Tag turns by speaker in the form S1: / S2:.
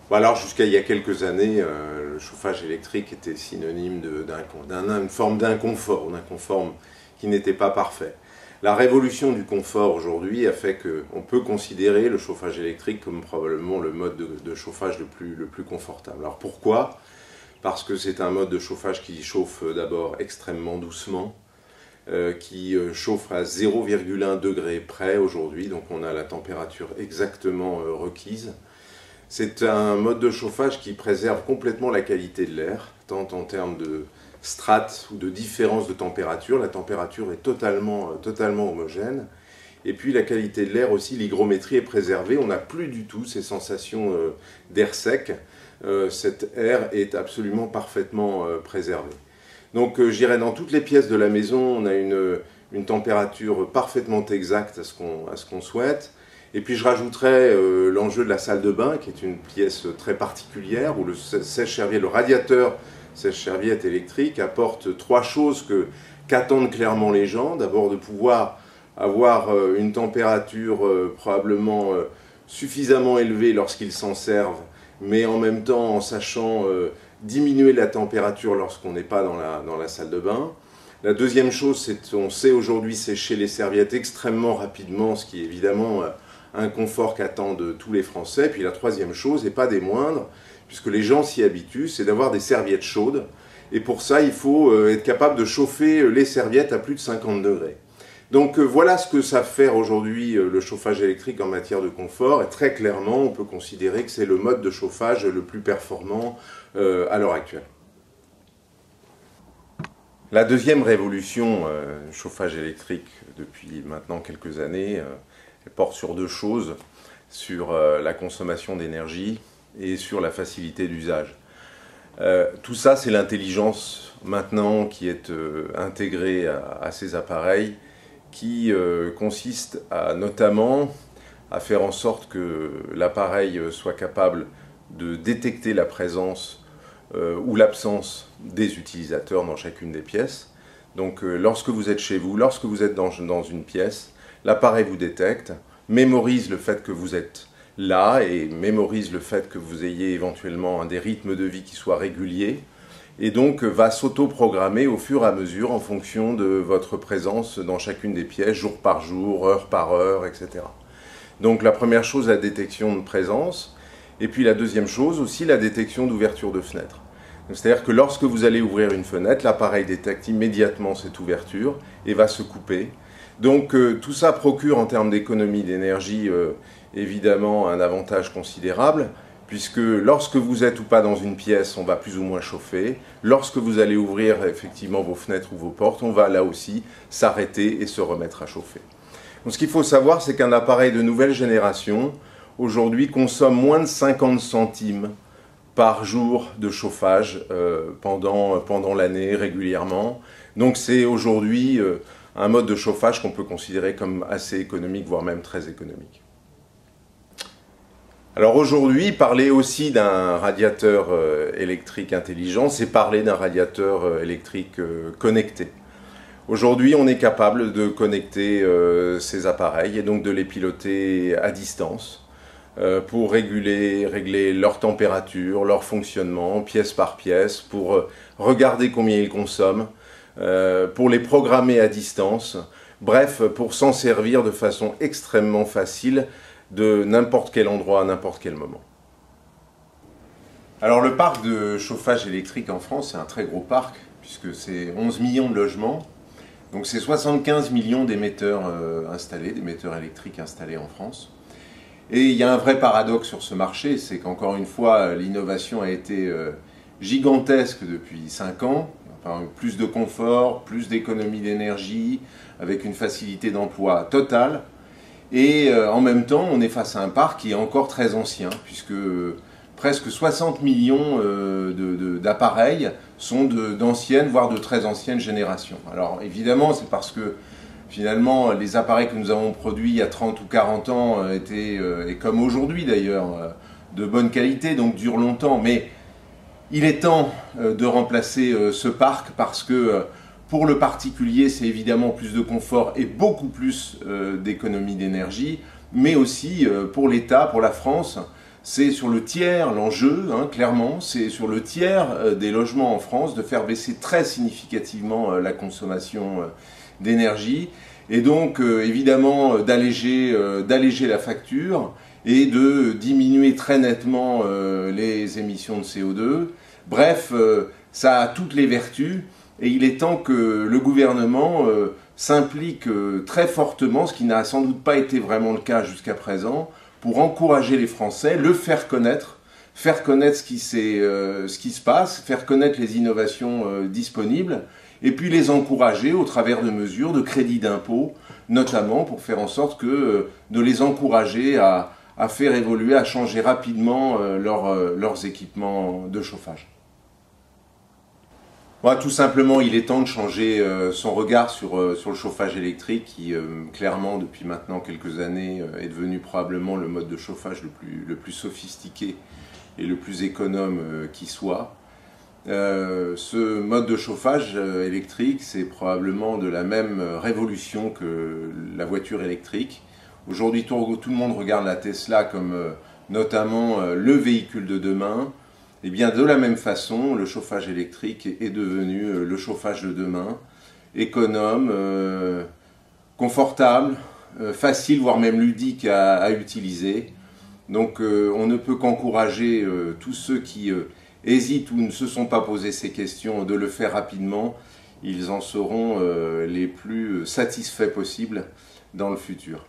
S1: Bon, alors jusqu'à il y a quelques années, le chauffage électrique était synonyme d'une forme d'inconfort, qui n'était pas parfait. La révolution du confort aujourd'hui a fait qu'on peut considérer le chauffage électrique comme probablement le mode de chauffage le plus confortable. Alors pourquoi? Parce que c'est un mode de chauffage qui chauffe d'abord extrêmement doucement, qui chauffe à 0,1 degré près aujourd'hui, donc on a la température exactement requise. C'est un mode de chauffage qui préserve complètement la qualité de l'air, tant en termes de strates ou de différence de température. La température est totalement homogène. Et puis la qualité de l'air aussi, l'hygrométrie est préservée. On n'a plus du tout ces sensations d'air sec. Cet air est absolument parfaitement préservé. Donc je dirais dans toutes les pièces de la maison, on a une température parfaitement exacte à ce qu'on souhaite. Et puis je rajouterais l'enjeu de la salle de bain, qui est une pièce très particulière, où le sèche-serviette, le radiateur sèche-serviette électrique apporte trois choses qu'attendent clairement les gens. D'abord de pouvoir avoir une température probablement suffisamment élevée lorsqu'ils s'en servent, mais en même temps en sachant diminuer la température lorsqu'on n'est pas dans la salle de bain. La deuxième chose, c'est qu'on sait aujourd'hui sécher les serviettes extrêmement rapidement, ce qui est évidemment un confort qu'attendent tous les Français. Puis la troisième chose, et pas des moindres, puisque les gens s'y habituent, c'est d'avoir des serviettes chaudes. Et pour ça, il faut être capable de chauffer les serviettes à plus de 50 degrés. Donc voilà ce que ça fait aujourd'hui le chauffage électrique en matière de confort. Et très clairement, on peut considérer que c'est le mode de chauffage le plus performant à l'heure actuelle. La deuxième révolution chauffage électrique depuis maintenant quelques années porte sur deux choses, sur la consommation d'énergie et sur la facilité d'usage. Tout ça, c'est l'intelligence maintenant qui est intégrée à ces appareils, qui consiste notamment à faire en sorte que l'appareil soit capable de détecter la présence ou l'absence des utilisateurs dans chacune des pièces. Donc lorsque vous êtes chez vous, lorsque vous êtes dans une pièce, l'appareil vous détecte, mémorise le fait que vous êtes là et mémorise le fait que vous ayez éventuellement des rythmes de vie qui soient réguliers et donc va s'auto-programmer au fur et à mesure en fonction de votre présence dans chacune des pièces, jour par jour, heure par heure, etc. Donc la première chose, la détection de présence, et puis la deuxième chose aussi, la détection d'ouverture de fenêtre. C'est-à-dire que lorsque vous allez ouvrir une fenêtre, l'appareil détecte immédiatement cette ouverture et va se couper. Donc tout ça procure en termes d'économie d'énergie évidemment un avantage considérable, puisque lorsque vous êtes ou pas dans une pièce, on va plus ou moins chauffer. Lorsque vous allez ouvrir effectivement vos fenêtres ou vos portes, on va là aussi s'arrêter et se remettre à chauffer. Donc ce qu'il faut savoir, c'est qu'un appareil de nouvelle génération, aujourd'hui, consomme moins de 50 centimes par jour de chauffage pendant l'année régulièrement. Donc c'est aujourd'hui un mode de chauffage qu'on peut considérer comme assez économique, voire même très économique. Alors aujourd'hui, parler aussi d'un radiateur électrique intelligent, c'est parler d'un radiateur électrique connecté. Aujourd'hui, on est capable de connecter ces appareils et donc de les piloter à distance pour régler leur température, leur fonctionnement, pièce par pièce, pour regarder combien ils consomment, pour les programmer à distance, bref, pour s'en servir de façon extrêmement facile de n'importe quel endroit, à n'importe quel moment. Alors le parc de chauffage électrique en France, c'est un très gros parc, puisque c'est 11 millions de logements, donc c'est 75 millions d'émetteurs installés, d'émetteurs électriques installés en France. Et il y a un vrai paradoxe sur ce marché, c'est qu'encore une fois, l'innovation a été gigantesque depuis 5 ans, enfin, plus de confort, plus d'économie d'énergie, avec une facilité d'emploi totale. Et en même temps, on est face à un parc qui est encore très ancien, puisque presque 60 millions d'appareils sont d'anciennes, voire de très anciennes générations. Alors évidemment, c'est parce que finalement, les appareils que nous avons produits il y a 30 ou 40 ans étaient, et comme aujourd'hui d'ailleurs, de bonne qualité, donc durent longtemps. Mais il est temps de remplacer ce parc parce que pour le particulier, c'est évidemment plus de confort et beaucoup plus d'économie d'énergie, mais aussi pour l'État, pour la France, c'est sur le tiers l'enjeu, hein, clairement, c'est sur le tiers des logements en France de faire baisser très significativement la consommation d'énergie et donc évidemment d'alléger la facture et de diminuer très nettement les émissions de CO2. Bref, ça a toutes les vertus et il est temps que le gouvernement s'implique très fortement, ce qui n'a sans doute pas été vraiment le cas jusqu'à présent, pour encourager les Français, le faire connaître ce qui se passe, faire connaître les innovations disponibles, et puis les encourager au travers de mesures de crédit d'impôt, notamment pour faire en sorte de les encourager à faire évoluer, à changer rapidement leurs équipements de chauffage. Voilà, tout simplement, il est temps de changer son regard sur le chauffage électrique qui, clairement, depuis maintenant quelques années, est devenu probablement le mode de chauffage le plus sophistiqué et le plus économe qui soit. Ce mode de chauffage électrique, c'est probablement de la même révolution que la voiture électrique. Aujourd'hui, tout le monde regarde la Tesla comme notamment le véhicule de demain. Et bien de la même façon, le chauffage électrique est devenu le chauffage de demain, économe, confortable, facile, voire même ludique à utiliser. Donc on ne peut qu'encourager tous ceux qui hésitent ou ne se sont pas posé ces questions de le faire rapidement. Ils en seront les plus satisfaits possibles dans le futur.